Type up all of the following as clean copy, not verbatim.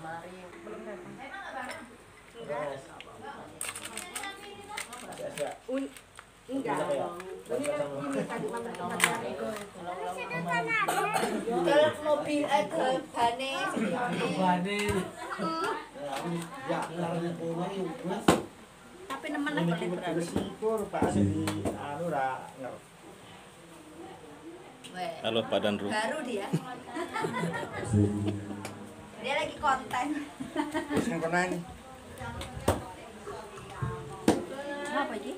Enggak. Kalau mobil ada bane tapi nemen lah Halo Pak Danru. baru dia. Dia lagi konten. Apa sih?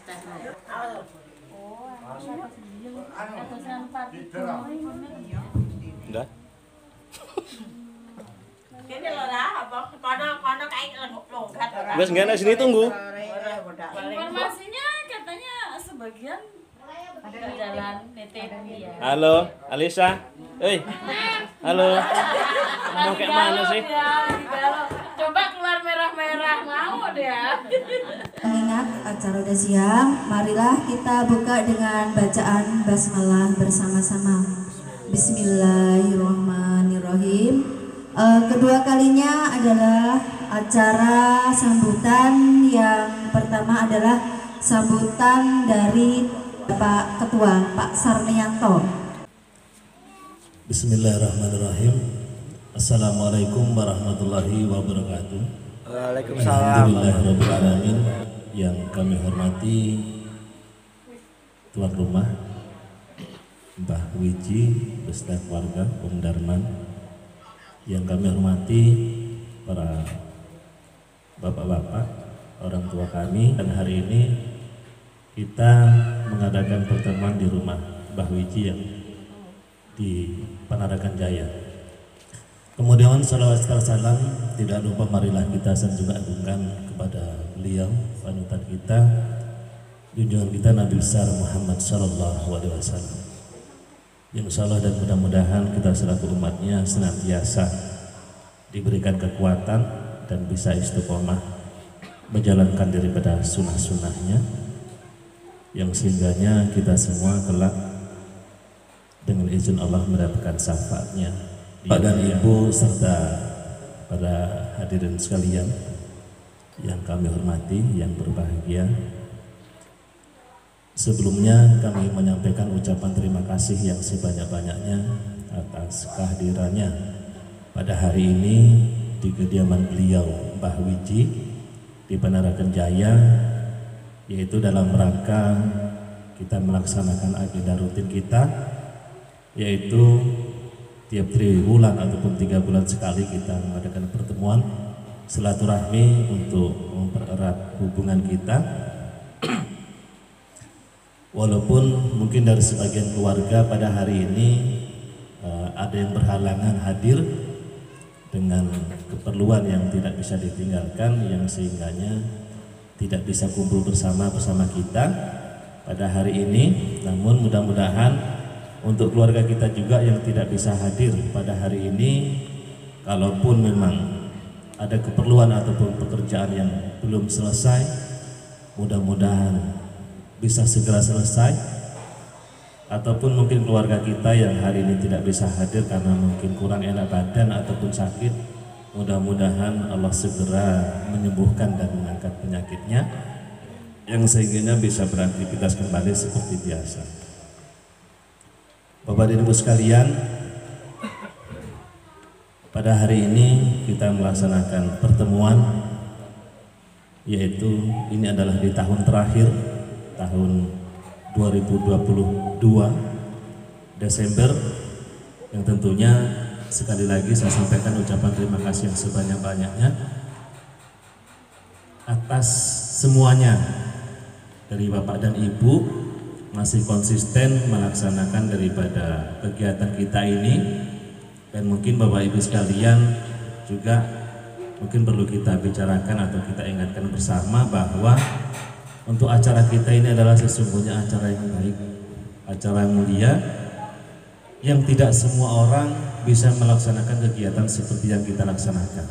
Tes. Udah? Ini loh lah, apa? Kono kayak longgat. Wes nggak ada sini tunggu. Informasinya katanya sebagian ada di jalan nitip dia. Halo, Alisa. Halo. Mau kayak mana sih? Coba keluar merah-merah mau dia. Mengingat acara udah siang, marilah kita buka dengan bacaan basmalah bersama-sama. Bismillahirrahmanirrahim. Kedua kalinya adalah acara sambutan. Yang pertama adalah sambutan dari Pak Ketua, Pak Sarnianto. Bismillahirrahmanirrahim. Assalamualaikum warahmatullahi wabarakatuh. Waalaikumsalam. Alhamdulillahirrahmanirrahim. Yang kami hormati tuan rumah Mbah Wiji beserta keluarga Om Darman. Yang kami hormati para bapak-bapak, orang tua kami. Dan hari ini kita mengadakan pertemuan di rumah Mbah Wiji yang di Panaragan Jaya. Kemudian salawat salam tidak lupa marilah kita juga agungkan kepada beliau, panutan kita, junjungan kita Nabi besar Muhammad sallallahu alaihi wasallam. Yang insyaallah dan mudah-mudahan kita selaku umatnya senantiasa diberikan kekuatan dan bisa istiqomah menjalankan daripada sunnah-sunnahnya, yang sehingganya kita semua kelak dengan izin Allah mendapatkan syafaatnya. Pak dan Ibu serta para hadirin sekalian yang kami hormati, yang berbahagia, sebelumnya kami menyampaikan ucapan terima kasih yang sebanyak-banyaknya atas kehadirannya pada hari ini di kediaman beliau Mbah Wiji di Panaragan Jaya, yaitu dalam rangka kita melaksanakan agenda rutin kita, yaitu tiap triwulan ataupun 3 bulan sekali kita mengadakan pertemuan silaturahmi untuk mempererat hubungan kita. Walaupun mungkin dari sebagian keluarga pada hari ini ada yang berhalangan hadir dengan keperluan yang tidak bisa ditinggalkan, yang sehingganya tidak bisa kumpul bersama kita pada hari ini. Namun mudah-mudahan untuk keluarga kita juga yang tidak bisa hadir pada hari ini, kalaupun memang ada keperluan ataupun pekerjaan yang belum selesai, mudah-mudahan bisa segera selesai. Ataupun mungkin keluarga kita yang hari ini tidak bisa hadir karena mungkin kurang enak badan ataupun sakit, mudah-mudahan Allah segera menyembuhkan dan mengangkat penyakitnya, yang sehingganya bisa beraktivitas kembali seperti biasa. Bapak dan Ibu sekalian, pada hari ini kita melaksanakan pertemuan, yaitu ini adalah di tahun terakhir, tahun 2022 Desember, yang tentunya sekali lagi saya sampaikan ucapan terima kasih yang sebanyak-banyaknya atas semuanya dari Bapak dan Ibu masih konsisten melaksanakan daripada kegiatan kita ini. Dan mungkin Bapak Ibu sekalian juga mungkin perlu kita bicarakan atau kita ingatkan bersama bahwa untuk acara kita ini adalah sesungguhnya acara yang baik, acara yang mulia, yang tidak semua orang bisa melaksanakan kegiatan seperti yang kita laksanakan.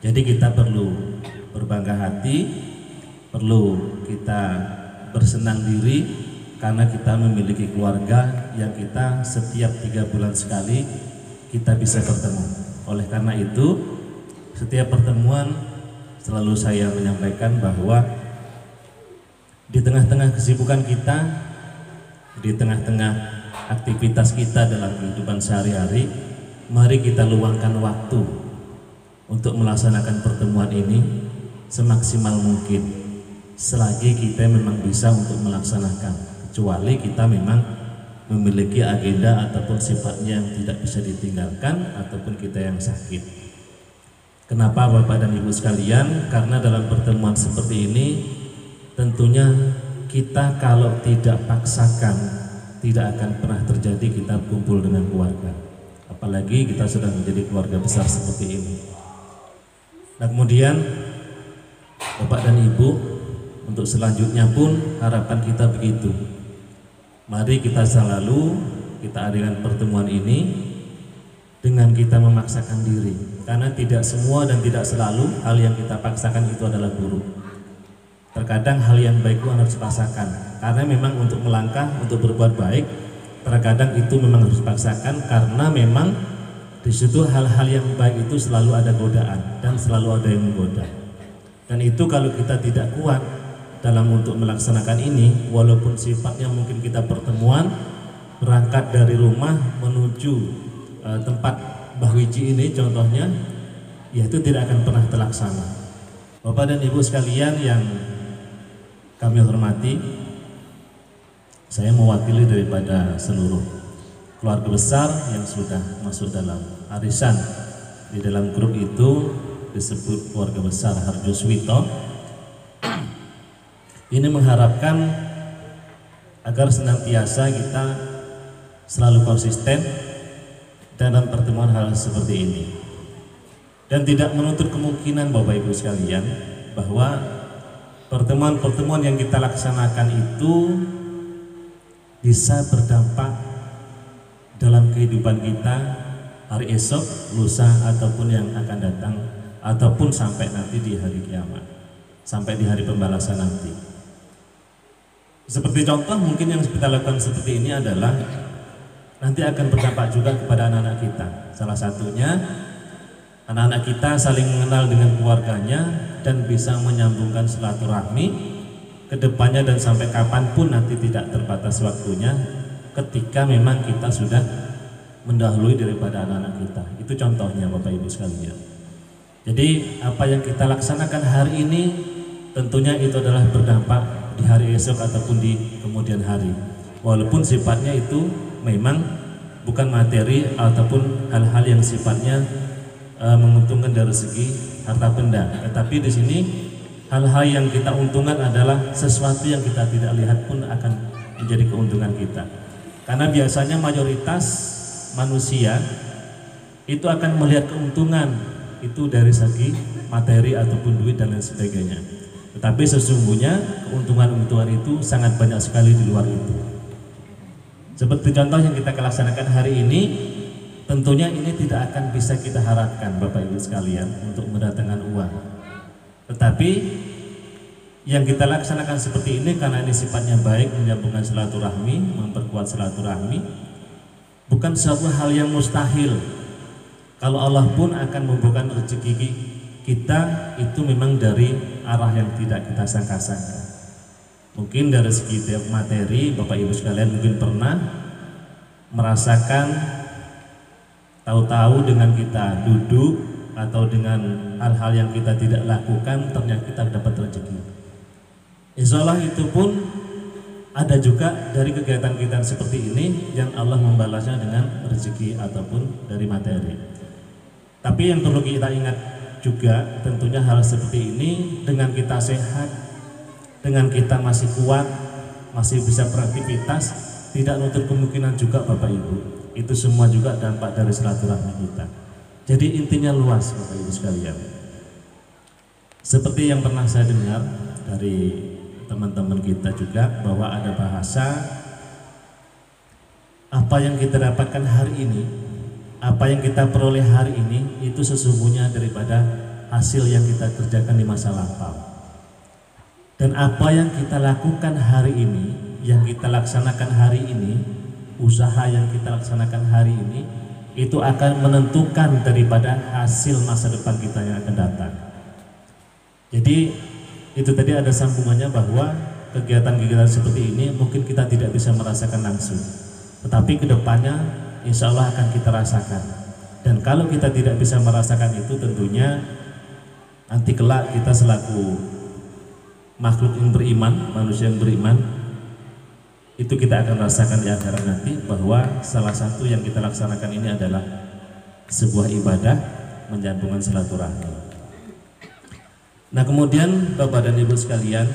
Jadi kita perlu berbangga hati, perlu kita bersenang diri karena kita memiliki keluarga yang kita setiap 3 bulan sekali kita bisa bertemu. Oleh karena itu, setiap pertemuan selalu saya menyampaikan bahwa di tengah-tengah kesibukan kita, di tengah-tengah aktivitas kita dalam kehidupan sehari-hari, mari kita luangkan waktu untuk melaksanakan pertemuan ini semaksimal mungkin, selagi kita memang bisa untuk melaksanakan, kecuali kita memang memiliki agenda ataupun sifatnya yang tidak bisa ditinggalkan ataupun kita yang sakit. Kenapa Bapak dan Ibu sekalian? Karena dalam pertemuan seperti ini tentunya kita kalau tidak paksakan tidak akan pernah terjadi kita kumpul dengan keluarga, apalagi kita sudah menjadi keluarga besar seperti ini. Nah kemudian Bapak dan Ibu, untuk selanjutnya pun harapan kita begitu. Mari kita selalu kita adakan pertemuan ini dengan kita memaksakan diri, karena tidak semua dan tidak selalu hal yang kita paksakan itu adalah buruk. Terkadang hal yang baik itu harus dipaksakan, karena memang untuk melangkah, untuk berbuat baik, terkadang itu memang harus dipaksakan, karena memang di situ hal-hal yang baik itu selalu ada godaan dan selalu ada yang menggoda. Dan itu kalau kita tidak kuat dalam untuk melaksanakan ini, walaupun sifatnya mungkin kita pertemuan berangkat dari rumah menuju tempat Mbah Wiji ini contohnya, ya itu tidak akan pernah terlaksana. Bapak dan Ibu sekalian yang kami hormati, saya mewakili daripada seluruh keluarga besar yang sudah masuk dalam arisan. Di dalam grup itu disebut keluarga besar Harjo Swito. Ini mengharapkan agar senantiasa kita selalu konsisten dalam pertemuan hal seperti ini, dan tidak menutup kemungkinan Bapak Ibu sekalian bahwa pertemuan-pertemuan yang kita laksanakan itu bisa berdampak dalam kehidupan kita hari esok, lusa, ataupun yang akan datang, ataupun sampai nanti di hari kiamat, sampai di hari pembalasan nanti. Seperti contoh mungkin yang kita lakukan seperti ini adalah nanti akan berdampak juga kepada anak-anak kita. Salah satunya anak-anak kita saling mengenal dengan keluarganya dan bisa menyambungkan silaturahmi ke depannya, dan sampai kapanpun nanti tidak terbatas waktunya ketika memang kita sudah mendahului daripada anak-anak kita. Itu contohnya Bapak Ibu sekalian. Jadi apa yang kita laksanakan hari ini tentunya itu adalah berdampak di hari esok ataupun di kemudian hari, walaupun sifatnya itu memang bukan materi ataupun hal-hal yang sifatnya menguntungkan dari segi harta benda, tetapi di sini hal-hal yang kita untungkan adalah sesuatu yang kita tidak lihat pun akan menjadi keuntungan kita. Karena biasanya mayoritas manusia itu akan melihat keuntungan itu dari segi materi ataupun duit dan lain sebagainya. Tetapi sesungguhnya keuntungan-keuntungan itu sangat banyak sekali di luar itu. Seperti contoh yang kita laksanakan hari ini, tentunya ini tidak akan bisa kita harapkan Bapak Ibu sekalian untuk mendatangkan uang. Tetapi yang kita laksanakan seperti ini karena ini sifatnya baik, menyambungkan silaturahmi, memperkuat silaturahmi, bukan suatu hal yang mustahil. Kalau Allah pun akan membukakan rezeki kita itu memang dari arah yang tidak kita sangka-sangka. Mungkin dari segi materi Bapak Ibu sekalian mungkin pernah merasakan, tahu-tahu dengan kita duduk atau dengan hal-hal yang kita tidak lakukan ternyata kita dapat rezeki. Insya Allah itu pun ada juga dari kegiatan kita seperti ini yang Allah membalasnya dengan rezeki ataupun dari materi. Tapi yang perlu kita ingat juga tentunya hal seperti ini dengan kita sehat, dengan kita masih kuat, masih bisa beraktivitas, tidak nutup kemungkinan juga Bapak Ibu. Itu semua juga dampak dari silaturahmi kita. Jadi intinya luas Bapak Ibu sekalian. Seperti yang pernah saya dengar dari teman-teman kita juga bahwa ada bahasa apa yang kita dapatkan hari ini, apa yang kita peroleh hari ini itu sesungguhnya daripada hasil yang kita kerjakan di masa lampau. Dan apa yang kita lakukan hari ini, yang kita laksanakan hari ini, usaha yang kita laksanakan hari ini, itu akan menentukan daripada hasil masa depan kita yang akan datang. Jadi itu tadi ada sambungannya bahwa kegiatan-kegiatan seperti ini mungkin kita tidak bisa merasakan langsung, tetapi kedepannya insya Allah akan kita rasakan. Dan kalau kita tidak bisa merasakan itu, tentunya nanti kelak kita selaku makhluk yang beriman, manusia yang beriman, itu kita akan rasakan di akhirat nanti bahwa salah satu yang kita laksanakan ini adalah sebuah ibadah menjantungkan silaturahmi. Nah kemudian Bapak dan Ibu sekalian,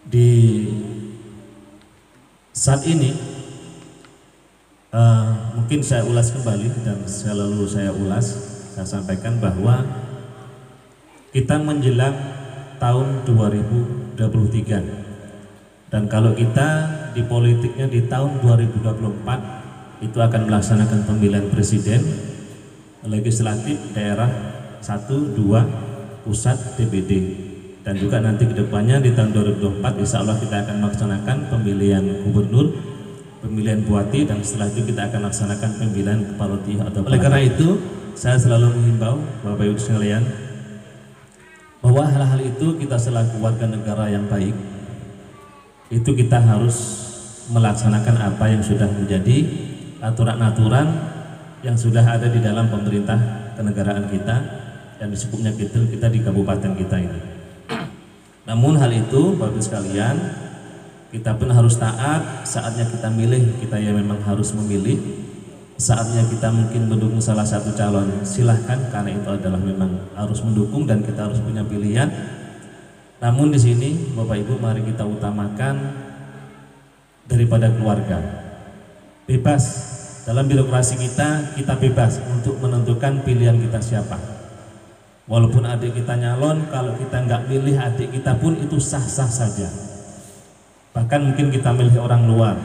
di saat ini mungkin saya ulas kembali dan selalu saya ulas, saya sampaikan bahwa kita menjelang tahun 2023 dan kalau kita di politiknya di tahun 2024 itu akan melaksanakan pemilihan presiden, legislatif, daerah 1, 2, pusat, DPD, dan juga nanti kedepannya di tahun 2024 insya Allah kita akan melaksanakan pemilihan gubernur, pemilihan bupati, dan setelah itu kita akan laksanakan pemilihan kepala daerah atau oleh karena itu saya selalu menghimbau Bapak Ibu sekalian bahwa hal-hal itu kita selaku warga negara yang baik itu kita harus melaksanakan apa yang sudah menjadi aturan-aturan yang sudah ada di dalam pemerintah kenegaraan kita dan disebutnya kita di kabupaten kita ini. Namun hal itu Bapak Ibu sekalian, kita pun harus taat. Saatnya kita milih, kita yang memang harus memilih. Saatnya kita mungkin mendukung salah satu calon, silahkan, karena itu adalah memang harus mendukung dan kita harus punya pilihan. Namun di sini Bapak Ibu, mari kita utamakan daripada keluarga. Bebas dalam birokrasi kita bebas untuk menentukan pilihan kita siapa. Walaupun adik kita nyalon, kalau kita nggak milih adik kita pun itu sah-sah saja. Bahkan mungkin kita milih orang luar,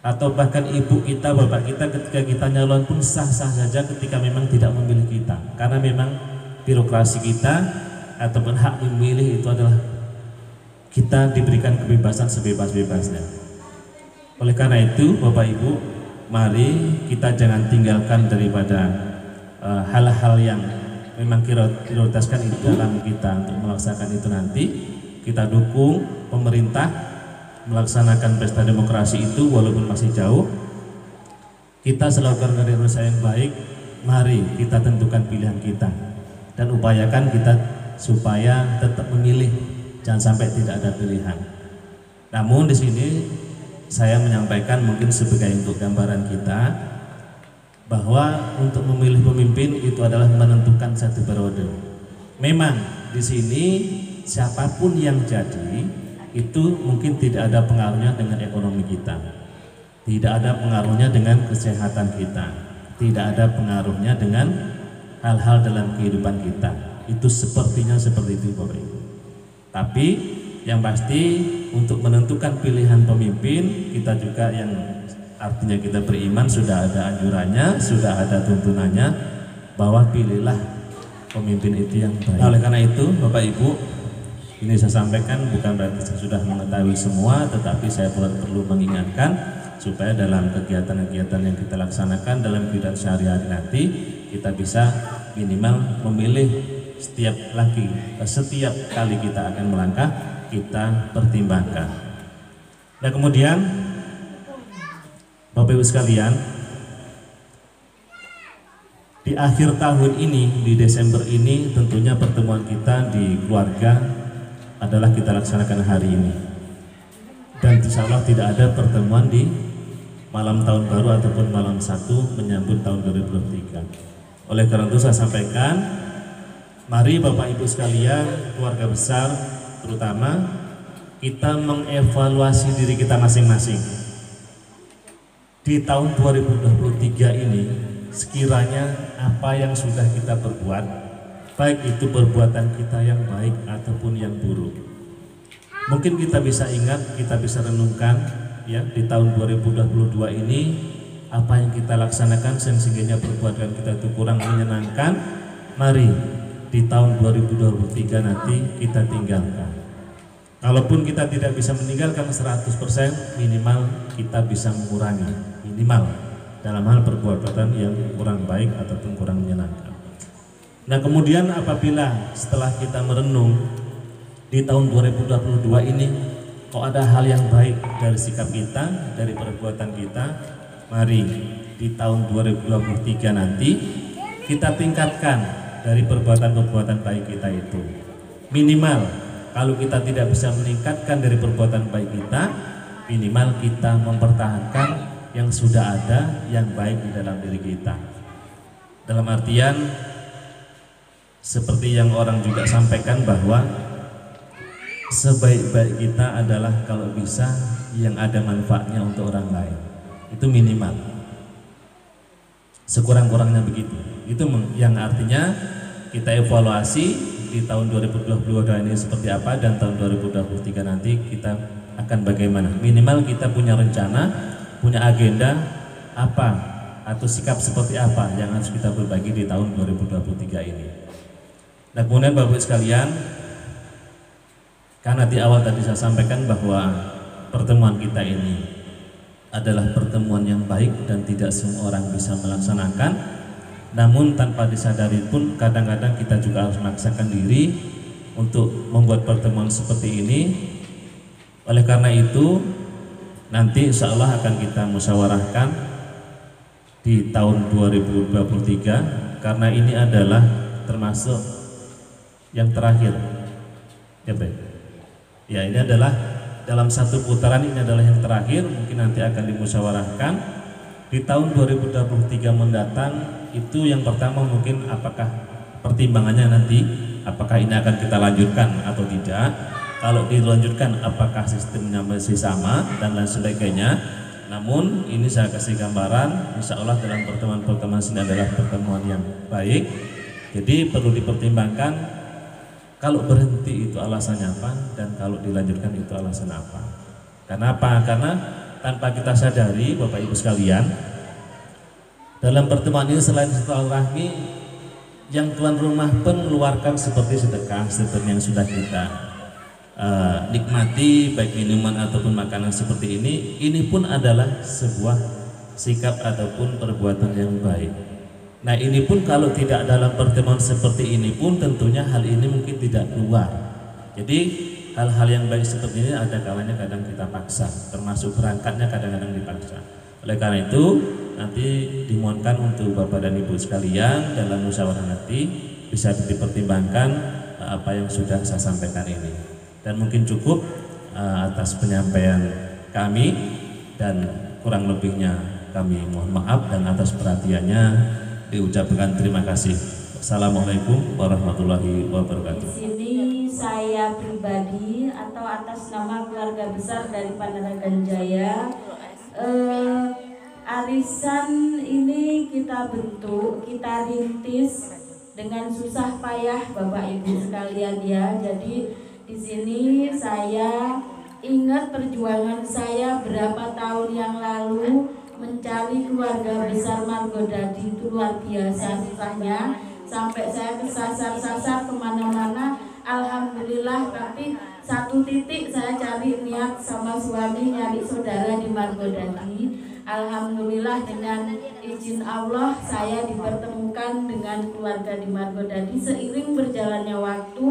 atau bahkan ibu kita, bapak kita ketika kita nyalon pun sah-sah saja ketika memang tidak memilih kita, karena memang birokrasi kita ataupun hak memilih itu adalah kita diberikan kebebasan sebebas-bebasnya. Oleh karena itu Bapak Ibu, mari kita jangan tinggalkan daripada hal-hal yang memang prioritaskan itu dalam kita untuk melaksanakan itu nanti. Kita dukung pemerintah melaksanakan pesta demokrasi itu walaupun masih jauh. Kita selalu warga Indonesia yang baik, mari kita tentukan pilihan kita dan upayakan kita supaya tetap memilih, jangan sampai tidak ada pilihan. Namun di sini saya menyampaikan mungkin sebagai untuk gambaran kita bahwa untuk memilih pemimpin itu adalah menentukan satu periode. Memang di sini siapapun yang jadi itu mungkin tidak ada pengaruhnya dengan ekonomi kita, tidak ada pengaruhnya dengan kesehatan kita, tidak ada pengaruhnya dengan hal-hal dalam kehidupan kita. Itu sepertinya seperti itu Bapak Ibu. Tapi yang pasti untuk menentukan pilihan pemimpin, kita juga yang artinya kita beriman sudah ada anjurannya, sudah ada tuntunannya bahwa pilihlah pemimpin itu yang baik. Nah, oleh karena itu Bapak Ibu, ini saya sampaikan bukan berarti saya sudah mengetahui semua, tetapi saya perlu mengingatkan supaya dalam kegiatan-kegiatan yang kita laksanakan dalam kehidupan sehari-hari nanti kita bisa minimal memilih setiap kali kita akan melangkah, kita pertimbangkan. Nah kemudian Bapak Ibu sekalian, di akhir tahun ini, di Desember ini, tentunya pertemuan kita di keluarga adalah kita laksanakan hari ini, dan insya Allah tidak ada pertemuan di malam tahun baru ataupun malam 1 menyambut tahun 2023. Oleh karena itu saya sampaikan, mari Bapak Ibu sekalian, keluarga besar terutama, kita mengevaluasi diri kita masing-masing. Di tahun 2023 ini sekiranya apa yang sudah kita perbuat, baik itu perbuatan kita yang baik ataupun yang buruk, mungkin kita bisa ingat, kita bisa renungkan ya, di tahun 2022 ini apa yang kita laksanakan sehingga perbuatan kita itu kurang menyenangkan. Mari di tahun 2023 nanti kita tinggalkan. Kalaupun kita tidak bisa meninggalkan 100%, minimal kita bisa mengurangi, minimal dalam hal perbuatan yang kurang baik ataupun kurang menyenangkan. Nah kemudian apabila setelah kita merenung di tahun 2022 ini kok ada hal yang baik dari sikap kita, dari perbuatan kita, mari di tahun 2023 nanti kita tingkatkan dari perbuatan-perbuatan baik kita itu. Minimal kalau kita tidak bisa meningkatkan dari perbuatan baik kita, minimal kita mempertahankan yang sudah ada yang baik di dalam diri kita. Dalam artian seperti yang orang juga sampaikan bahwa sebaik-baik kita adalah kalau bisa yang ada manfaatnya untuk orang lain. Itu minimal. Sekurang-kurangnya begitu. Itu yang artinya kita evaluasi di tahun 2022 ini seperti apa, dan tahun 2023 nanti kita akan bagaimana. Minimal kita punya rencana, punya agenda apa atau sikap seperti apa yang harus kita berbagi di tahun 2023 ini. Nah kemudian Bapak Ibu sekalian, karena di awal tadi saya sampaikan bahwa pertemuan kita ini adalah pertemuan yang baik dan tidak semua orang bisa melaksanakan. Namun tanpa disadari pun kadang-kadang kita juga harus memaksakan diri untuk membuat pertemuan seperti ini. Oleh karena itu nanti insya Allah akan kita musyawarahkan di tahun 2023, karena ini adalah termasuk yang terakhir ya baik. Ya ini adalah dalam satu putaran, ini adalah yang terakhir, mungkin nanti akan dimusyawarahkan di tahun 2023 mendatang. Itu yang pertama mungkin apakah pertimbangannya nanti apakah ini akan kita lanjutkan atau tidak. Kalau dilanjutkan apakah sistemnya masih sama dan lain sebagainya. Namun ini saya kasih gambaran, insya Allah dalam pertemuan-pertemuan ini adalah pertemuan yang baik. Jadi perlu dipertimbangkan kalau berhenti itu alasannya apa, dan kalau dilanjutkan itu alasan apa. Kenapa? Karena tanpa kita sadari Bapak Ibu sekalian, dalam pertemuan ini selain silaturahmi, yang tuan rumah pun mengeluarkan seperti sedekah seperti yang sudah kita nikmati, baik minuman ataupun makanan seperti ini pun adalah sebuah sikap ataupun perbuatan yang baik. Nah ini pun kalau tidak dalam pertemuan seperti ini pun tentunya hal ini mungkin tidak keluar. Jadi hal-hal yang baik seperti ini ada kalanya kadang kita paksa, termasuk berangkatnya kadang-kadang dipaksa. Oleh karena itu nanti dimohonkan untuk Bapak dan Ibu sekalian dalam musyawarah nanti bisa dipertimbangkan apa yang sudah saya sampaikan ini. Dan mungkin cukup atas penyampaian kami, dan kurang lebihnya kami mohon maaf, dan atas perhatiannya diucapkan terima kasih. Assalamualaikum warahmatullahi wabarakatuh. Di sini saya pribadi atau atas nama keluarga besar dari Panaragan Jaya, arisan ini kita bentuk, kita rintis dengan susah payah Bapak Ibu sekalian ya. Jadi di sini saya ingat perjuangan saya berapa tahun yang lalu mencari keluarga besar Margodadi, itu luar biasa susahnya, sampai saya kesasar-sasar kemana-mana. Alhamdulillah, tapi satu titik saya cari niat sama suami nyari saudara di Margodadi. Alhamdulillah dengan izin Allah saya dipertemukan dengan keluarga di Margodadi. Seiring berjalannya waktu,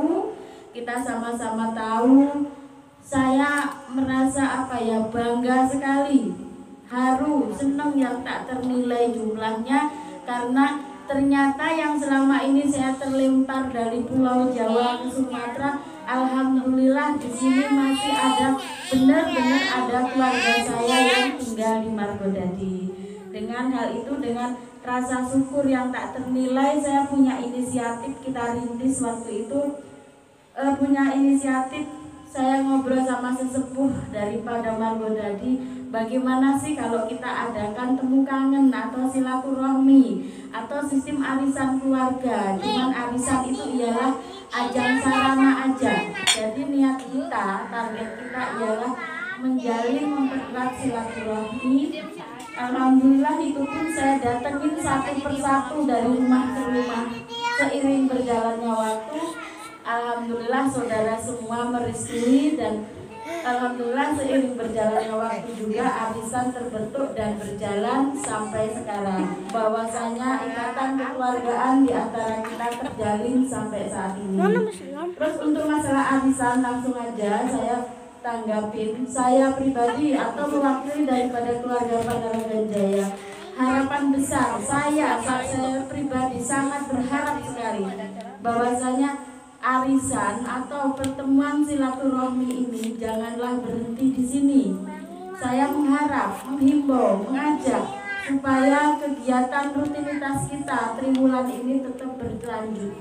kita sama-sama tahu, saya merasa bangga sekali, haru, senang yang tak ternilai jumlahnya, karena ternyata yang selama ini saya terlempar dari Pulau Jawa ke Sumatera, alhamdulillah di sini masih ada, benar-benar ada keluarga saya yang tinggal di Margodadi. Dengan hal itu, dengan rasa syukur yang tak ternilai, saya punya inisiatif, kita rintis waktu itu, punya inisiatif, saya ngobrol sama sesepuh daripada Margodadi, bagaimana sih kalau kita adakan temu kangen atau silaturahmi atau sistem arisan keluarga. Cuman arisan itu ialah ajang sarana aja. Jadi niat kita, target kita ialah menjalin, memperkuat silaturahmi. Alhamdulillah itu pun saya datengin satu persatu dari rumah ke rumah. Seiring berjalannya waktu, Alhamdulillah saudara semua merestui dan alhamdulillah seiring berjalannya waktu juga arisan terbentuk dan berjalan sampai sekarang. Bahwasanya ikatan kekeluargaan di antara kita terjalin sampai saat ini. Terus untuk masalah arisan langsung aja saya tanggapin. Saya pribadi atau mewakili daripada keluarga Panaragan Jaya, harapan besar saya pribadi sangat berharap sekali bahwasanya arisan atau pertemuan silaturahmi ini janganlah berhenti di sini. Saya mengharap, menghimbau, mengajak supaya kegiatan rutinitas kita triwulan ini tetap berlanjut,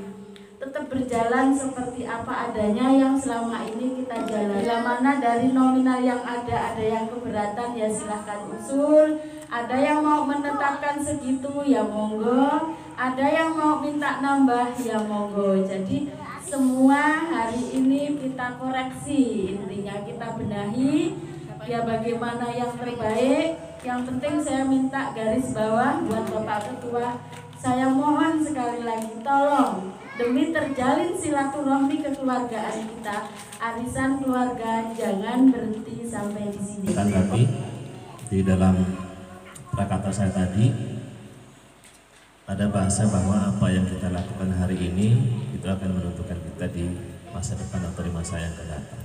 tetap berjalan seperti apa adanya yang selama ini kita jalan. Bila mana dari nominal yang ada yang keberatan ya silahkan usul. Ada yang mau menetapkan segitu ya monggo. Ada yang mau minta nambah ya monggo. Jadi semua hari ini kita koreksi, intinya kita benahi ya bagaimana yang terbaik. Yang penting saya minta garis bawah buat Bapak Ketua, saya mohon sekali lagi tolong demi terjalin silaturahmi kekeluargaan kita, arisan keluarga jangan berhenti sampai di sini. Tanggapi di dalam prakata saya tadi ada bahasa bahwa apa yang kita lakukan hari ini itu akan menentukan kita di masa depan atau di masa yang akan datang.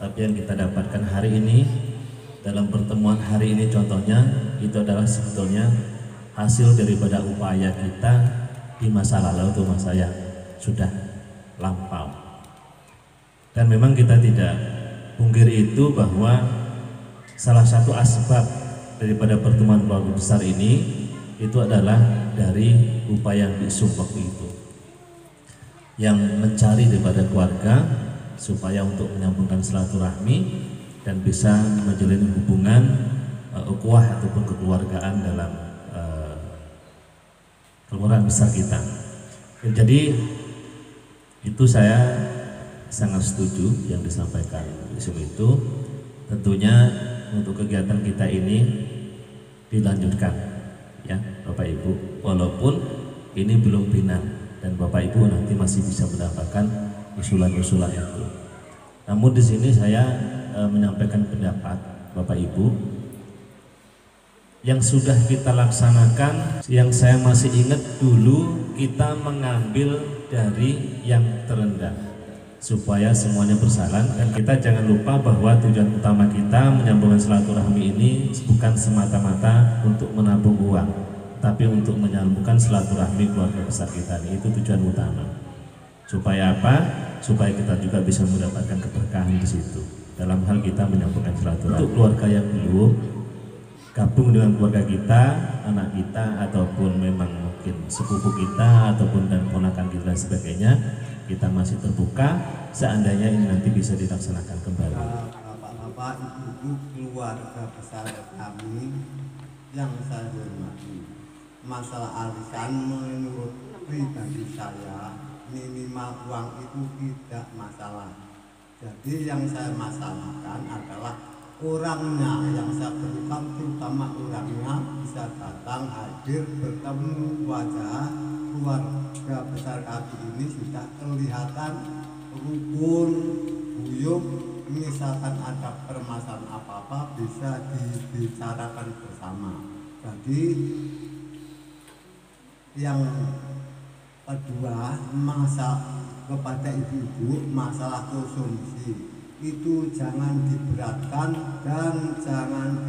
Tapi yang kita dapatkan hari ini dalam pertemuan hari ini contohnya itu adalah sebetulnya hasil daripada upaya kita di masa lalu atau masa yang sudah lampau. Dan memang kita tidak pungkiri itu bahwa salah satu asbab daripada pertemuan keluarga besar ini itu adalah dari upaya bisu waktu itu yang mencari daripada keluarga supaya untuk menyambungkan silaturahmi dan bisa menjalin hubungan ukhuwah ataupun kekeluargaan dalam keluarga besar kita. Jadi itu saya sangat setuju yang disampaikan isu itu. Tentunya untuk kegiatan kita ini dilanjutkan ya Bapak Ibu, walaupun ini belum final dan Bapak Ibu nanti masih bisa mendapatkan usulan-usulan itu. Namun di sini saya menyampaikan pendapat Bapak Ibu yang sudah kita laksanakan, yang saya masih ingat dulu kita mengambil dari yang terendah supaya semuanya bersalan, dan kita jangan lupa bahwa tujuan utama kita menyambungkan silaturahmi ini bukan semata-mata untuk menabung uang, tapi untuk menyambungkan silaturahmi keluarga besar kita. Itu tujuan utama. Supaya apa? Supaya kita juga bisa mendapatkan keberkahan di situ dalam hal kita menyambungkan silaturahmi. Untuk keluarga yang belum gabung dengan keluarga kita, anak kita ataupun memang mungkin sepupu kita ataupun dan ponakan kita dan sebagainya, kita masih terbuka seandainya ini nanti bisa dilaksanakan kembali. Bapak-bapak, ibu-ibu, keluarga besar kami yang saya hormati, masalah arisan menurut pribadi saya minimal uang itu tidak masalah. Jadi yang saya masalahkan adalah orangnya yang saya perlukan, terutama orangnya bisa datang hadir bertemu wajah keluarga besar kami ini sudah kelihatan rukun, guyup. Misalkan ada permasalahan apa-apa bisa dibicarakan bersama. Jadi yang kedua, kepada ibu-ibu masalah konsumsi itu jangan diberatkan dan jangan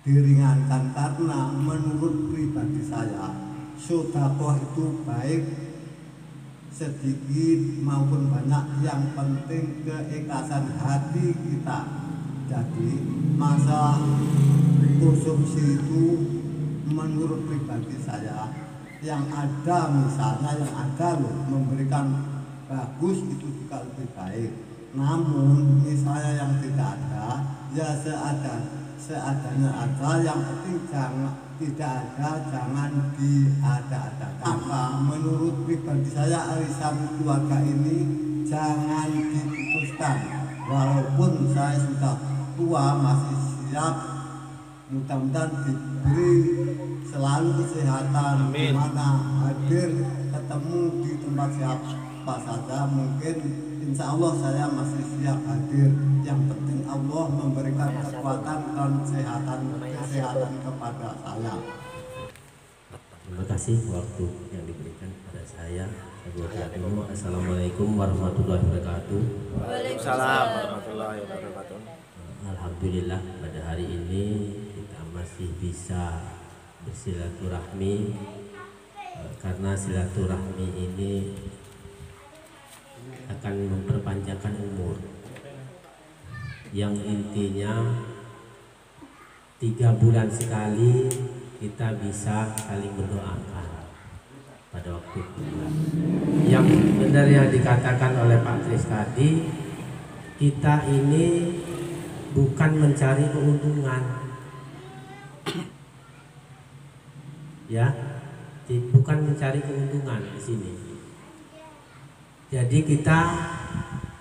diringankan, karena menurut pribadi saya sedekah itu baik sedikit maupun banyak, yang penting keikhlasan hati kita. Jadi masalah konsumsi itu menurut pribadi saya yang ada, misalnya yang ada loh memberikan bagus itu juga lebih baik. Namun misalnya yang tidak ada ya seadanya ada, yang penting tidak ada jangan diada-adakan. Menurut pribadi saya arisan keluarga ini jangan diputuskan, walaupun saya sudah tua masih siap, mudah-mudahan diberi selalu kesehatan, dimana hadir bertemu di tempat siapa saja, mungkin insya Allah saya masih siap hadir. Yang penting Allah memberikan kekuatan dan kesehatan kepada saya. Terima kasih waktu yang diberikan kepada saya. Assalamualaikum warahmatullahi wabarakatuh. Waalaikumsalam warahmatullahi wabarakatuh. Alhamdulillah pada hari ini kita masih bisa bersilaturahmi, karena silaturahmi ini akan memperpanjangkan umur, yang intinya 3 bulan sekali kita bisa saling mendoakan pada waktu bulan. Yang benar yang dikatakan oleh Pak Kris tadi, kita ini bukan mencari keuntungan, ya, bukan mencari keuntungan di sini. Jadi kita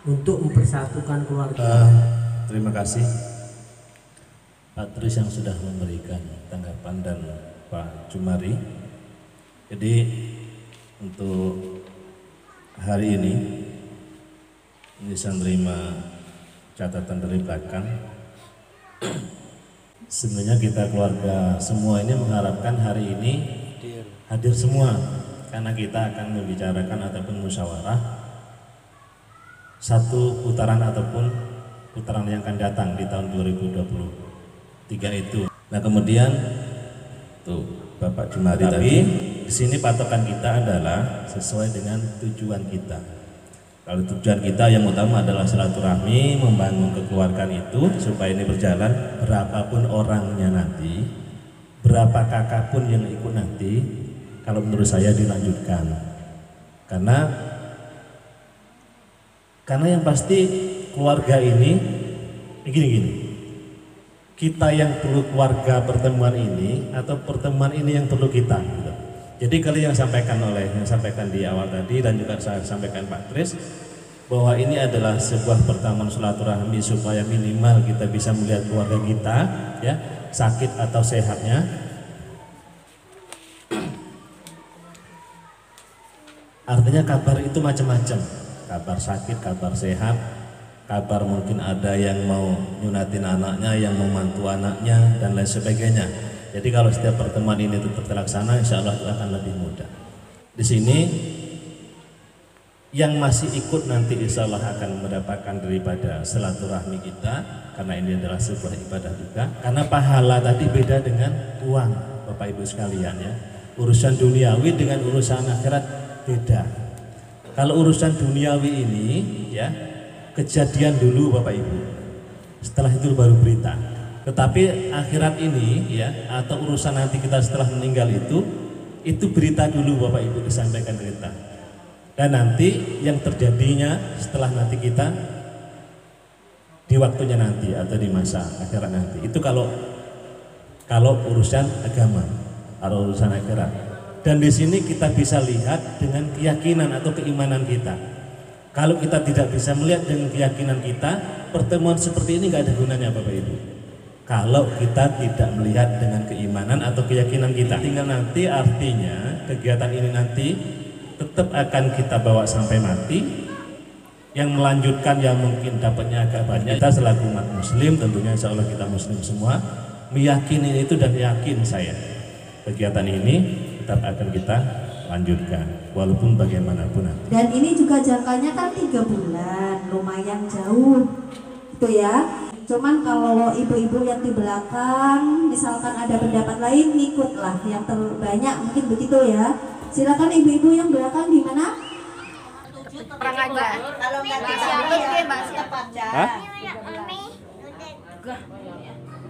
untuk mempersatukan keluarga. Terima kasih Pak Tris yang sudah memberikan tanggapan dan Pak Jumari. Jadi untuk hari ini bisa menerima catatan dari belakang. Sebenarnya kita keluarga semua ini mengharapkan hari ini hadir semua, karena kita akan membicarakan ataupun musyawarah satu putaran ataupun putaran yang akan datang di tahun 2023 itu. Nah kemudian tuh Bapak Jumari tadi, di sini patokan kita adalah sesuai dengan tujuan kita. Kalau tujuan kita yang utama adalah silaturahmi, membangun kekeluargaan itu supaya ini berjalan, berapapun orangnya nanti, berapa kakak pun yang ikut nanti, kalau menurut saya dilanjutkan. Karena yang pasti keluarga ini gini. Kita yang perlu keluarga pertemuan ini, atau pertemuan ini yang perlu kita gitu. Jadi kalau yang sampaikan di awal tadi dan juga saya sampaikan Pak Kris, bahwa ini adalah sebuah pertemuan silaturahmi supaya minimal kita bisa melihat keluarga kita, ya, sakit atau sehatnya. Artinya kabar itu macam-macam, kabar sakit, kabar sehat, kabar mungkin ada yang mau nyunatin anaknya, yang mau mantu anaknya dan lain sebagainya. Jadi kalau setiap pertemuan ini tetap terlaksana, insya Allah itu akan lebih mudah. Di sini yang masih ikut nanti insya Allah akan mendapatkan daripada silaturahmi kita, karena ini adalah sebuah ibadah juga. Karena pahala tadi beda dengan uang, Bapak Ibu sekalian ya. Urusan duniawi dengan urusan akhirat beda. Kalau urusan duniawi ini ya kejadian dulu Bapak Ibu, setelah itu baru berita. Tetapi akhirat ini ya, atau urusan nanti kita setelah meninggal itu berita dulu Bapak Ibu, disampaikan berita. Dan nanti yang terjadinya setelah nanti kita di waktunya nanti atau di masa akhirat nanti. Itu kalau urusan agama, atau urusan akhirat. Dan di sini kita bisa lihat dengan keyakinan atau keimanan kita. Kalau kita tidak bisa melihat dengan keyakinan kita, pertemuan seperti ini nggak ada gunanya Bapak Ibu. Kalau kita tidak melihat dengan keimanan atau keyakinan kita, tinggal nanti artinya kegiatan ini nanti tetap akan kita bawa sampai mati. Yang melanjutkan yang mungkin dapatnya agak banyak. Kita selaku umat muslim, tentunya insya Allah kita muslim semua, meyakini itu dan yakin saya kegiatan ini tetap akan kita lanjutkan walaupun bagaimanapun. Dan ini juga jangkanya kan 3 bulan, lumayan jauh gitu ya. Cuman kalau ibu-ibu yang di belakang misalkan ada pendapat lain, ikutlah yang terbanyak, mungkin begitu ya. Silakan ibu-ibu yang belakang di mana? Orang aja. Kalau nggak bisa Mbak siap aja.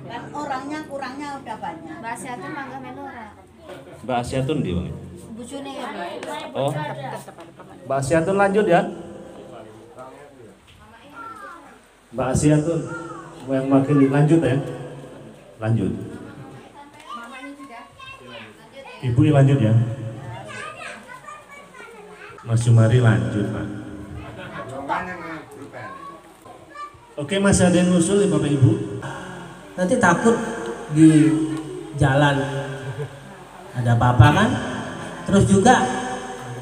Kan orangnya kurangnya udah banyak. Mbak Asyatun mangga menora. Mbak Asyatun di mana? Bujune ya Mbak. Oh. Mbak Asyatun lanjut ya. Mbak Asyatun yang makin lanjut ya. Lanjut. Ibu lanjut ya. Mas Jumari lanjut Pak. Oke, masih ada yang ngusul ya Bapak Ibu? Nanti takut di jalan ada apa-apa kan? Terus juga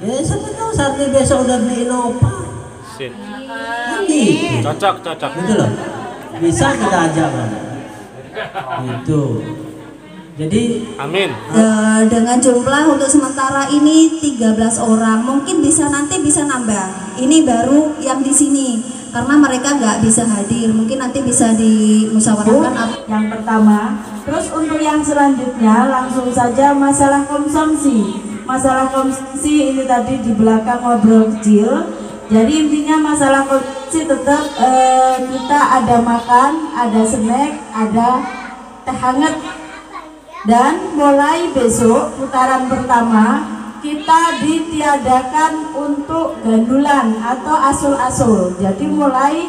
Ya siapa tahu Sarti besok udah beliin opa. Sip. Nanti. Cocok. Gitu loh. Bisa kita ajak Bang. Gitu. Jadi Amin. Dengan jumlah untuk sementara ini 13 orang, mungkin nanti bisa nambah. Ini baru yang di sini karena mereka nggak bisa hadir, mungkin nanti bisa dimusyawarahkan. Yang pertama, terus untuk yang selanjutnya langsung saja masalah konsumsi. Masalah konsumsi ini tadi di belakang ngobrol kecil. Jadi intinya masalah konsumsi tetap kita ada makan, ada snack, ada teh hangat. Dan mulai besok putaran pertama kita ditiadakan untuk gandulan atau asul-asul. Jadi mulai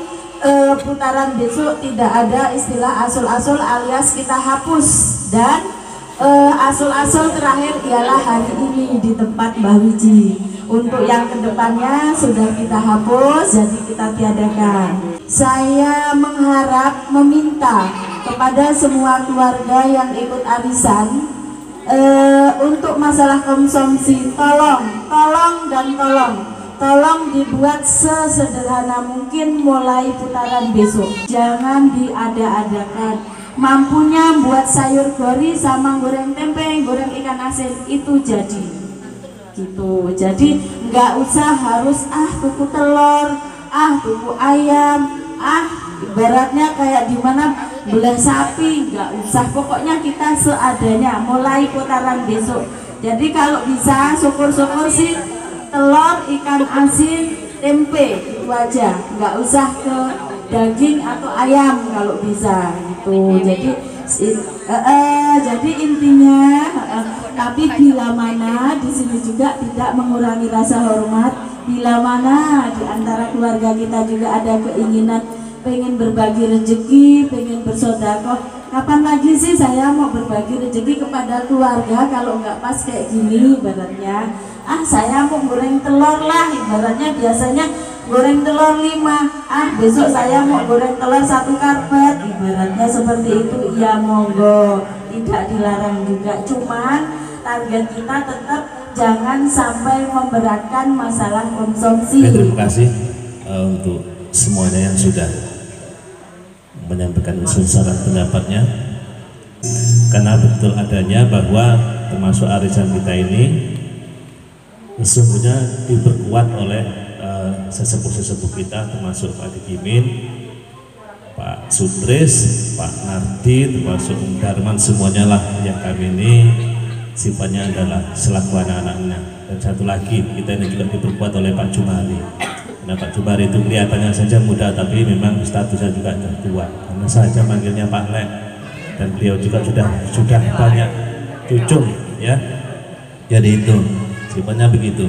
putaran besok tidak ada istilah asul-asul alias kita hapus. Dan asul-asul terakhir ialah hari ini di tempat Mbah Wiji. Untuk yang kedepannya sudah kita hapus, jadi kita tiadakan. Saya mengharap, meminta kepada semua keluarga yang ikut arisan untuk masalah konsumsi, tolong dibuat sesederhana mungkin mulai putaran besok. Jangan diada-adakan. Mampunya buat sayur gori sama goreng tempe, goreng ikan asin itu jadi. Gitu. Jadi nggak usah harus tuku telur, tuku ayam, ibaratnya kayak di mana belah sapi, nggak usah. Pokoknya kita seadanya mulai putaran besok. Jadi kalau bisa syukur-syukur sih telur, ikan asin, tempe itu aja, nggak usah ke daging atau ayam kalau bisa gitu. Jadi intinya tapi bila mana di sini juga tidak mengurangi rasa hormat. Bila mana di antara keluarga kita juga ada keinginan pengen berbagi rezeki, pengen bersedekah. Kapan lagi sih saya mau berbagi rezeki kepada keluarga kalau nggak pas kayak gini ibaratnya. Saya mau goreng telur lah ibaratnya, biasanya goreng telur 5, besok saya mau goreng telur 1 karpet ibaratnya seperti itu. Ya monggo, tidak dilarang juga, cuman target kita tetap jangan sampai memberatkan masalah konsumsi. Terima kasih untuk semuanya yang sudah menyampaikan usul saran pendapatnya, karena betul adanya bahwa termasuk arisan kita ini sesungguhnya diperkuat oleh sesepuh-sesepuh kita, termasuk Pak Dikimin, Pak Sutris, Pak Nardi, termasuk Darman, semuanya lah yang kami ini sifatnya adalah selaku anak-anaknya. Dan satu lagi kita ini juga diperkuat oleh Pak Jumari. Nah, Pak Jumari itu kelihatannya saja muda tapi memang statusnya juga sudah tua. Karena saja manggilnya Pak Lek, dan beliau juga sudah banyak cucu ya. Jadi itu sifatnya begitu.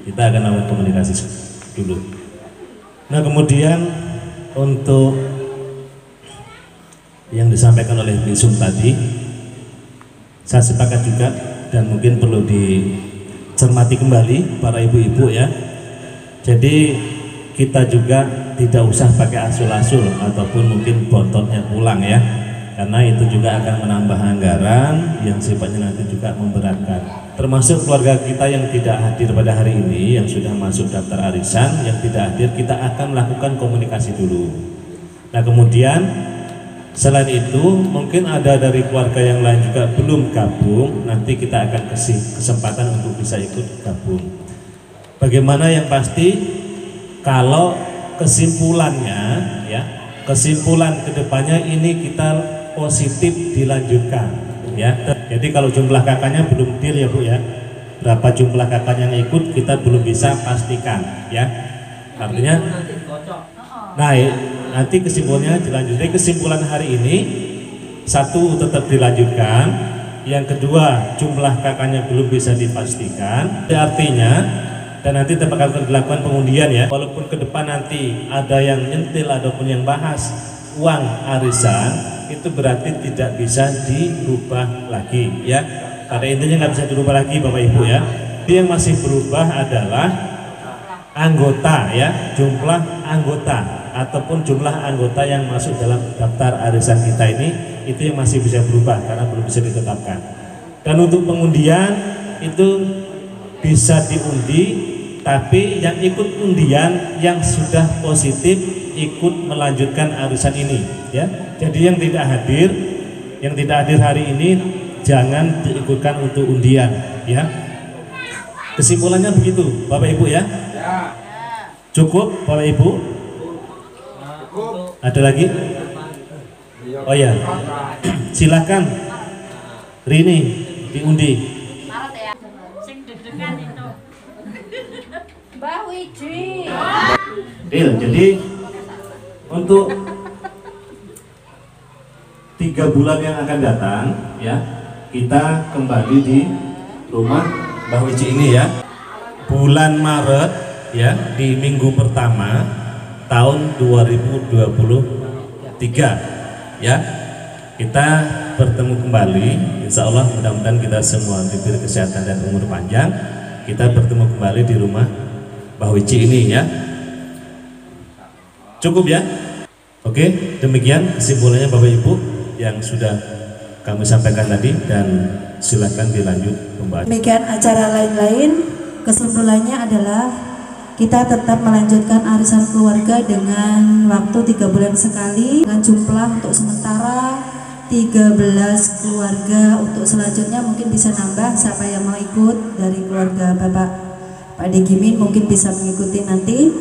Kita akan lakukan komunikasi dulu. Nah, kemudian untuk yang disampaikan oleh Bisum tadi, saya sepakat juga dan mungkin perlu dicermati kembali para ibu-ibu ya. Jadi kita juga tidak usah pakai asul-asul ataupun mungkin bontotnya pulang ya, karena itu juga akan menambah anggaran yang sifatnya nanti juga memberatkan. Termasuk keluarga kita yang tidak hadir pada hari ini, yang sudah masuk daftar arisan, yang tidak hadir kita akan melakukan komunikasi dulu. Nah, kemudian selain itu mungkin ada dari keluarga yang lain juga belum gabung, nanti kita akan kasih kesempatan untuk bisa ikut gabung. Bagaimana yang pasti kalau kesimpulannya ya, kesimpulan kedepannya ini kita positif dilanjutkan ya. Jadi kalau jumlah kakaknya belum deal ya Bu ya, berapa jumlah kakaknya yang ikut kita belum bisa pastikan ya. Artinya nah nanti kesimpulannya dilanjutkan. Kesimpulan hari ini, 1 tetap dilanjutkan, yang kedua jumlah kakaknya belum bisa dipastikan, artinya dan nanti akan dilakukan pengundian ya. Walaupun ke depan nanti ada yang nyentil ataupun yang bahas uang arisan, itu berarti tidak bisa dirubah lagi ya. Pada intinya nggak bisa dirubah lagi Bapak Ibu ya. Yang masih berubah adalah anggota ya, jumlah anggota ataupun jumlah anggota yang masuk dalam daftar arisan kita ini, itu yang masih bisa berubah karena belum bisa ditetapkan. Dan untuk pengundian itu bisa diundi, tapi yang ikut undian yang sudah positif ikut melanjutkan arisan ini ya. Jadi yang tidak hadir hari ini jangan diikutkan untuk undian ya. Kesimpulannya begitu Bapak Ibu ya. Cukup Bapak Ibu? Ada lagi? Oh ya, silakan Rini diundi. Sing deg-degan itu. Mbak Wiji. Deal. Jadi untuk 3 bulan yang akan datang ya, kita kembali di rumah Mbah Wiji ini ya. Bulan Maret ya, di minggu pertama tahun 2023 ya, kita bertemu kembali. Insya Allah mudah-mudahan kita semua diberi kesehatan dan umur panjang. Kita bertemu kembali di rumah Mbah Wiji ini ya. Cukup ya. Oke, demikian kesimpulannya Bapak Ibu yang sudah kami sampaikan tadi, dan silakan dilanjut pembahasan. Demikian acara lain-lain, kesimpulannya adalah kita tetap melanjutkan arisan keluarga dengan waktu 3 bulan sekali, dengan jumlah untuk sementara 13 keluarga. Untuk selanjutnya mungkin bisa nambah, siapa yang mau ikut dari keluarga Bapak Pak Degimin mungkin bisa mengikuti nanti.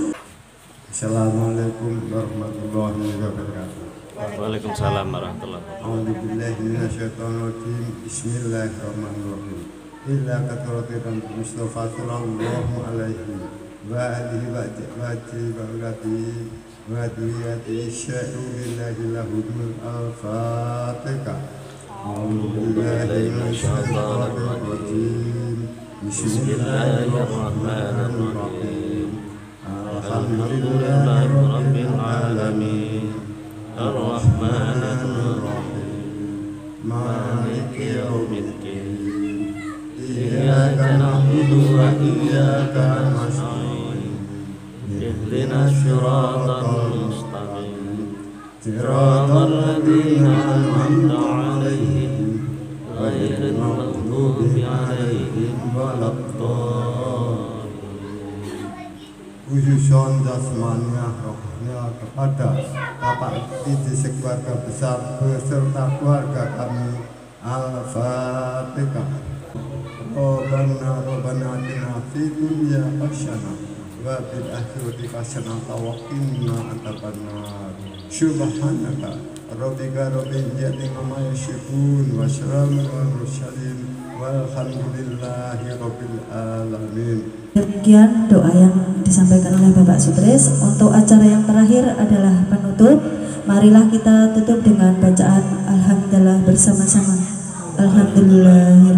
Assalamualaikum warahmatullahi wabarakatuh. Waalaikumsalam warahmatullahi wabarakatuh. A'udzubillahi minasyaitonirrajim. Bismillahirrahmanirrahim. Illa katsaratan Mustafa sallallahu alaihi wa alihi wa sahbihi wa dzurriyyati syai'u billahi lahumul al-fatihah. A'udzubillahi minasyaitonir rajim. Bismillahirrahmanirrahim. Alhamdulillahi rabbil alamin. Ar-Rahmanir Rahim. Maliki yaumiddin. Iyyaka na'budu wa iyyaka nasta'in. Ihdinas siratal mustaqim. Siratal ladzina an'amta 'alaihim ghairil maghdubi 'alaihim waladdallin. Khususon jasmaniah rohnya kepada Bapak Wiji sekeluarga besar beserta keluarga kami. Al-Fatihah. Rabbana atina fid dunya hasanah wa fil akhirati hasanah wa qina adzabannar. Subhanaka rabbika rabbil izzati amma yasifun wa salamun alal mursalin walhamdulillahi rabbil alamin. Demikian doa yang disampaikan oleh Bapak Sutris. Untuk acara yang terakhir adalah penutup. Marilah kita tutup dengan bacaan Alhamdulillah bersama-sama. Alhamdulillah.